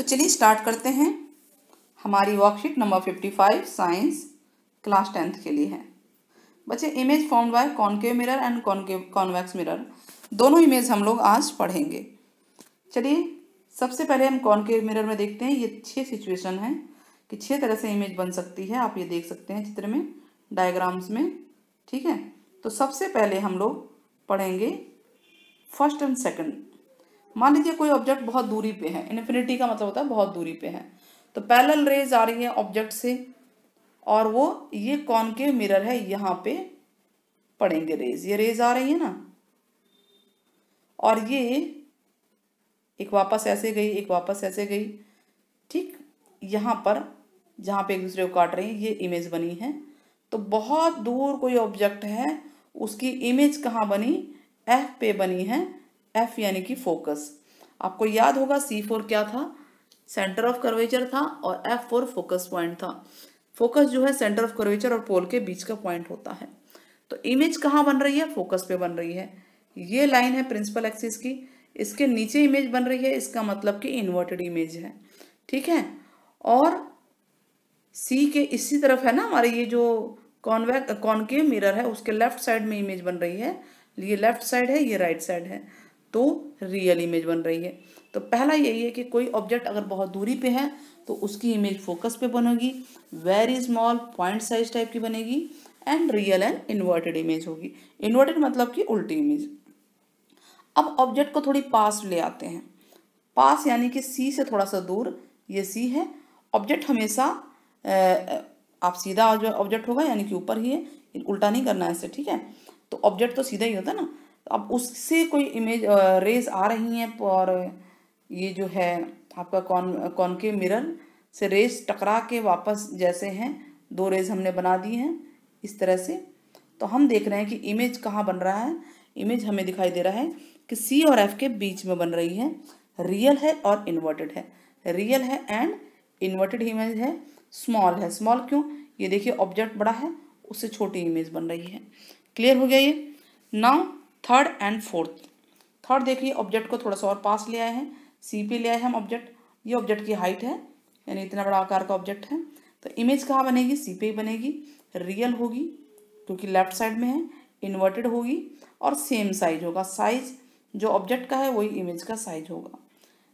तो चलिए स्टार्ट करते हैं। हमारी worksheet number 55 science class 10th के लिए है। बच्चे, image formed by concave mirror and convex mirror, दोनों इमेज हम लोग आज पढ़ेंगे। चलिए सबसे पहले हम कॉनकेव मिरर में देखते हैं। ये 6 सिचुएशन है कि 6 तरह से इमेज बन सकती है। आप ये देख सकते हैं चित्र में, डायग्राम्स में, ठीक है। तो सबसे पहले हम लोग पढ़ेंगे फर्स्ट एंड सेकंड। मान लीजिए कोई ऑब्जेक्ट बहुत दूरी पे है, इन्फिनिटी का मतलब होता है बहुत दूरी पे है, तो पैरेलल रेज आ रही है ऑब्जेक्ट से और वो ये कॉनकेव मिरर है, यहाँ पे पड़ेंगे रेज, ये रेज आ रही है ना, और ये एक वापस ऐसे गई, एक वापस ऐसे गई, ठीक। यहाँ पर जहाँ पे एक दूसरे को काट रही है ये इमेज बनी है। तो बहुत दूर कोई ऑब्जेक्ट है, उसकी इमेज कहाँ बनी, एफ पे बनी है। एफ यानी कि फोकस। आपको याद होगा C4 क्या था, सेंटर ऑफ कर्वेचर था, और F4 फोकस पॉइंट था। फोकस जो है सेंटर ऑफ कर्वेचर और पोल के बीच का पॉइंट होता है। तो इमेज कहाँ बन रही है, फोकस पे बन रही है। ये लाइन है प्रिंसिपल एक्सिस की, इसके नीचे इमेज बन रही है, इसका मतलब कि इन्वर्टेड इमेज है, ठीक है। और सी के इसी तरफ है ना हमारे ये जो कॉनकेव मिरर है, उसके लेफ्ट साइड में इमेज बन रही है। ये लेफ्ट साइड है, ये राइट साइड है, तो रियल इमेज बन रही है। तो पहला यही है कि कोई ऑब्जेक्ट अगर बहुत दूरी पे है तो उसकी इमेज फोकस पे बनेगी, very small point size type की बनेगी, and real and inverted image होगी। इन्वर्टेड मतलब कि उल्टी इमेज। अब ऑब्जेक्ट को थोड़ी पास ले आते हैं। पास यानी कि सी से थोड़ा सा दूर, ये सी है। ऑब्जेक्ट हमेशा आप सीधा जो ऑब्जेक्ट होगा यानी कि ऊपर ही है, उल्टा नहीं करना है ऐसे, ठीक है। तो ऑब्जेक्ट तो सीधा ही होता है ना। तो अब उससे कोई इमेज रेज आ रही हैं, और ये जो है आपका कॉनकेव मिरर से रेज टकरा के वापस जैसे हैं, 2 रेज हमने बना दी हैं इस तरह से। तो हम देख रहे हैं कि इमेज कहाँ बन रहा है। इमेज हमें दिखाई दे रहा है कि सी और एफ के बीच में बन रही है। रियल है और इन्वर्टेड है, रियल है एंड इन्वर्टेड इमेज है। स्मॉल है, स्मॉल क्यों, ये देखिए ऑब्जेक्ट बड़ा है, उससे छोटी इमेज बन रही है। क्लियर हो गया ये। Now third and fourth. Third देखिए, ऑब्जेक्ट को थोड़ा सा और पास ले आए हैं, सी पे ले आए हैं हम ऑब्जेक्ट। ये ऑब्जेक्ट की हाइट है, यानी इतना बड़ा आकार का ऑब्जेक्ट है। तो इमेज कहाँ बनेगी, सी पे ही बनेगी। रियल होगी क्योंकि लेफ्ट साइड में है, इन्वर्टेड होगी और सेम साइज होगा। साइज जो ऑब्जेक्ट का है वही इमेज का साइज होगा।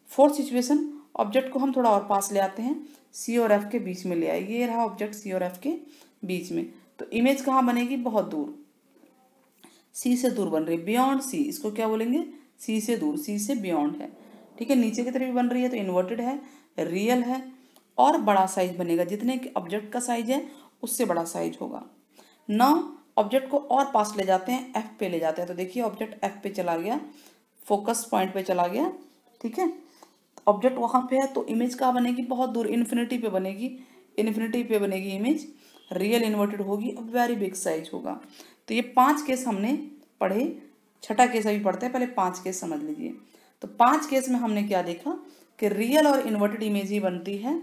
फोर्थ सिचुएशन, ऑब्जेक्ट को हम थोड़ा और पास ले आते हैं, सी और एफ के बीच में ले आए। ये रहा ऑब्जेक्ट सी और एफ के बीच में, तो इमेज कहाँ बनेगी, बहुत दूर, सी से दूर बन रही है, बियॉन्ड सी। इसको क्या बोलेंगे, सी से दूर, सी से बियॉन्ड है, ठीक है। नीचे की तरफ भी बन रही है तो इन्वर्टेड है, रियल है और बड़ा साइज बनेगा। जितने ऑब्जेक्ट का साइज है उससे बड़ा साइज होगा। ना ऑब्जेक्ट को और पास ले जाते हैं, एफ पे ले जाते हैं। तो देखिए ऑब्जेक्ट एफ पे चला गया, फोकस पॉइंट पे चला गया, ठीक है। ऑब्जेक्ट वहाँ पे है तो इमेज कहाँ बनेगी, बहुत दूर, इन्फिनिटी पे बनेगी। इन्फिनिटी पे बनेगी इमेज, रियल इन्वर्टेड होगी, अब वेरी बिग साइज होगा। तो ये 5 केस हमने पढ़े। छठा केस अभी पढ़ते हैं, पहले 5 केस समझ लीजिए। तो 5 केस में हमने क्या देखा कि रियल और इन्वर्टेड इमेज ही बनती है,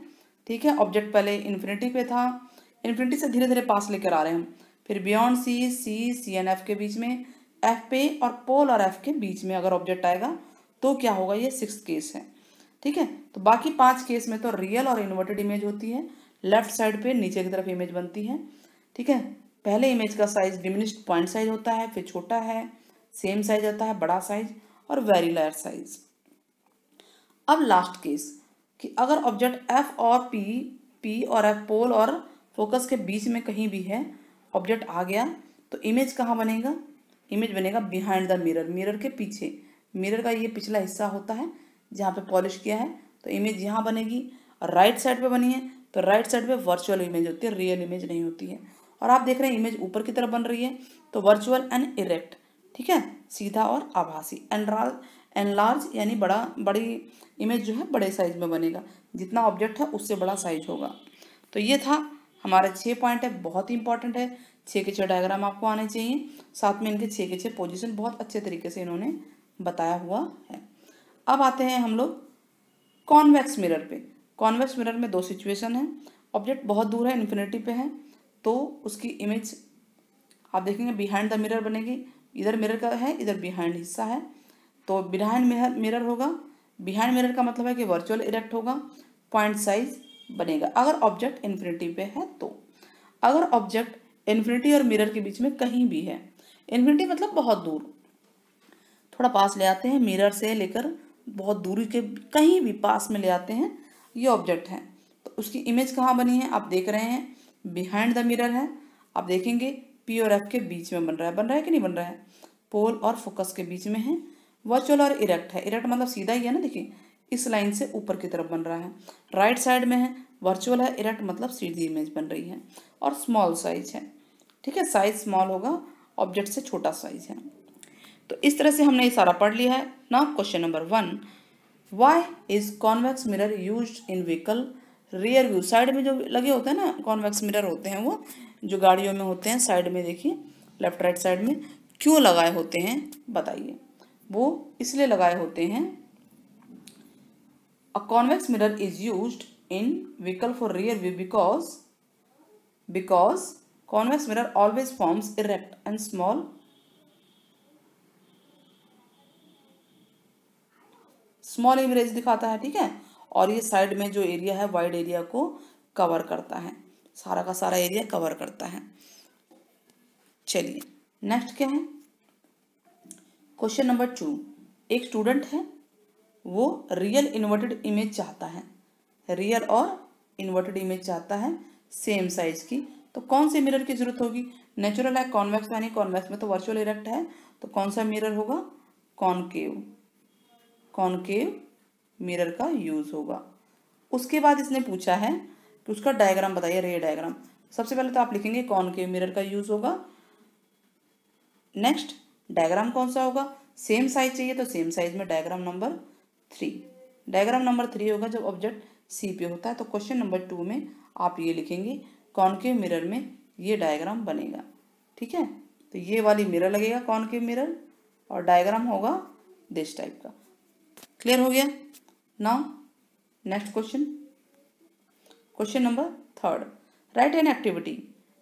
ठीक है। ऑब्जेक्ट पहले इन्फिनिटी पे था, इन्फिनिटी से धीरे धीरे पास लेकर आ रहे हैं हम, फिर beyond C, C and F के बीच में, एफ पे और पोल और एफ के बीच में अगर ऑब्जेक्ट आएगा तो क्या होगा, ये 6th केस है, ठीक है। तो बाकी 5 केस में तो रियल और इन्वर्टेड इमेज होती है। लेफ्ट साइड पे नीचे की तरफ इमेज बनती है, ठीक है। पहले इमेज का साइज डिमिनिश्ड पॉइंट साइज होता है, फिर छोटा है, सेम साइज होता है, बड़ा साइज और वेरी लार्ज साइज। अब लास्ट केस कि अगर ऑब्जेक्ट एफ और पी और एफ, पोल और फोकस के बीच में कहीं भी है, ऑब्जेक्ट आ गया तो इमेज कहाँ बनेगा, इमेज बनेगा बिहाइंड द मिरर, मिरर के पीछे। मिरर का ये पिछला हिस्सा होता है जहाँ पे पॉलिश किया है, तो इमेज यहाँ बनेगी। और राइट साइड पे बनी है तो राइट साइड पे वर्चुअल इमेज होती है, रियल इमेज नहीं होती है। और आप देख रहे हैं इमेज ऊपर की तरफ बन रही है, तो वर्चुअल एंड इरेक्ट, ठीक है, सीधा और आभासी। एनलार्ज यानी बड़ी इमेज जो है बड़े साइज में बनेगा, जितना ऑब्जेक्ट है उससे बड़ा साइज होगा। तो ये था हमारे 6 पॉइंट है, बहुत ही इंपॉर्टेंट है। 6 के 6 डायग्राम आपको आने चाहिए, साथ में इनके 6 के 6 पोजीशन बहुत अच्छे तरीके से इन्होंने बताया हुआ है। अब आते हैं हम लोग कॉन्वेक्स मिरर पे। कॉन्वेक्स मिरर में 2 सिचुएशन है। ऑब्जेक्ट बहुत दूर है, इन्फिनिटी पे है, तो उसकी इमेज आप देखेंगे बिहाइंड द मिरर बनेगी। इधर मिरर का है, इधर बिहाइंड हिस्सा है, तो बिहाइंड मिरर होगा, बिहाइंड मिरर का मतलब है कि वर्चुअल इरेक्ट होगा, पॉइंट साइज बनेगा अगर ऑब्जेक्ट इन्फिनिटी पे है तो। अगर ऑब्जेक्ट इन्फिनिटी और मिरर के बीच में कहीं भी है, इन्फिनिटी मतलब बहुत दूर, थोड़ा पास ले आते हैं, मिरर से लेकर बहुत दूरी के कहीं भी पास में ले आते हैं, ये ऑब्जेक्ट है, तो उसकी इमेज कहाँ बनी है आप देख रहे हैं, बिहाइंड द मिरर है। आप देखेंगे पी और एफ के बीच में बन रहा है कि नहीं बन रहा है, पोल और फोकस के बीच में है। वर्चुअल और इरेक्ट है, इरेक्ट मतलब सीधा ही है ना, देखिए इस लाइन से ऊपर की तरफ बन रहा है, राइट साइड में है। वर्चुअल है, इरेक्ट मतलब सीधी इमेज बन रही है, और स्मॉल साइज है, ठीक है, साइज स्मॉल होगा, ऑब्जेक्ट से छोटा साइज है। तो इस तरह से हमने ये सारा पढ़ लिया है ना। Question number 1, why is convex mirror used in vehicle rear view. Side में जो लगे होते हैं ना कॉन्वेक्स मिरर होते हैं, वो जो गाड़ियों में होते हैं साइड में, देखिए लेफ्ट राइट साइड में, क्यों लगाए होते हैं बताइए। वो इसलिए लगाए होते हैं, a convex mirror is used in vehicle for rear view because convex mirror always forms erect and small image दिखाता है, ठीक है, और ये साइड में जो एरिया है वाइड एरिया को कवर करता है, सारा का सारा एरिया कवर करता है। चलिए नेक्स्ट क्या है, क्वेश्चन नंबर 2, एक स्टूडेंट है, वो रियल इन्वर्टेड इमेज चाहता है, रियल और इन्वर्टेड इमेज चाहता है सेम साइज की, तो कौन से मिरर की जरूरत होगी, नेचुरल है, कॉन्वेक्स में नहीं, कॉन्वेक्स में तो वर्चुअल इरेक्ट है, तो कौन सा मिरर होगा, कॉनकेव मिरर का यूज होगा। उसके बाद इसने पूछा है कि उसका डायग्राम बताइए, रे डायग्राम। सबसे पहले तो आप लिखेंगे कॉनकेव मिरर का यूज होगा, नेक्स्ट डायग्राम कौन सा होगा, सेम साइज चाहिए तो सेम साइज में डायग्राम नंबर 3, डायग्राम नंबर 3 होगा जब ऑब्जेक्ट सी पे होता है। तो क्वेश्चन नंबर 2 में आप ये लिखेंगे कॉनकेव मिरर में ये डायग्राम बनेगा, ठीक है, तो ये वाली मिरर लगेगा कॉनकेव मिरर, और डायग्राम होगा दिस टाइप का। क्लियर हो गया। Now next question, question number 3, write an activity,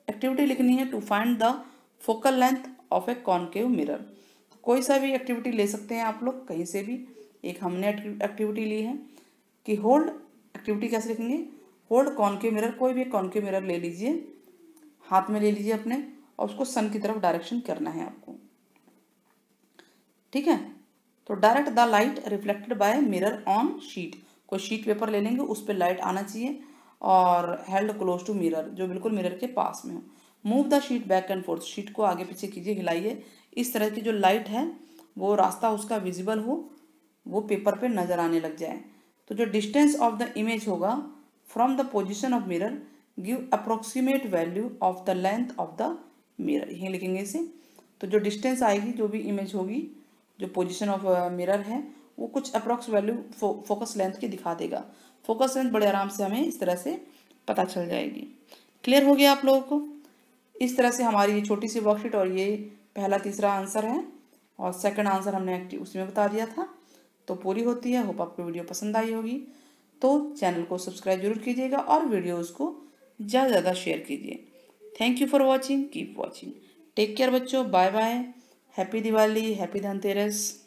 activity लिखनी है to find the focal length of a concave mirror. कोई सा भी एक्टिविटी ले सकते हैं आप लोग कहीं से भी, एक हमने एक्टिविटी ली है कि होल्ड, एक्टिविटी कैसे लिखेंगे, होल्ड कॉनकेव मिरर, कोई भी कॉनकेव मिरर ले लीजिए, हाथ में ले लीजिए अपने, और उसको सन की तरफ डायरेक्शन करना है आपको, ठीक है। तो direct the light reflected by mirror on sheet, कोई शीट पेपर ले लेंगे उस पर लाइट आना चाहिए, और हेल्ड क्लोज टू मिरर, जो बिल्कुल मिरर के पास में हो। Move the sheet back and fourth, sheet को आगे पीछे कीजिए, हिलाइए, इस तरह की जो लाइट है वो रास्ता उसका विजिबल हो, वो पेपर पे नजर आने लग जाए। तो जो डिस्टेंस ऑफ द इमेज होगा from the position of mirror give approximate value of the length of the mirror, यहीं लिखेंगे इसे। तो जो डिस्टेंस आएगी, जो भी इमेज होगी, जो पोजीशन ऑफ मिरर है, वो कुछ अप्रोक्स वैल्यू फोकस लेंथ की दिखा देगा। फोकस लेंथ बड़े आराम से हमें इस तरह से पता चल जाएगी। क्लियर हो गया आप लोगों को। इस तरह से हमारी ये छोटी सी वर्कशीट, और ये पहला तीसरा आंसर है, और सेकंड आंसर हमने एक्टिव उसमें बता दिया था, तो पूरी होती है। होप आपको वीडियो पसंद आई होगी, तो चैनल को सब्सक्राइब जरूर कीजिएगा और वीडियोज़ को ज़्यादा से ज़्यादा शेयर कीजिए। Thank you for watching, keep watching, take care बच्चों, bye bye, happy Diwali, happy Dhanteras.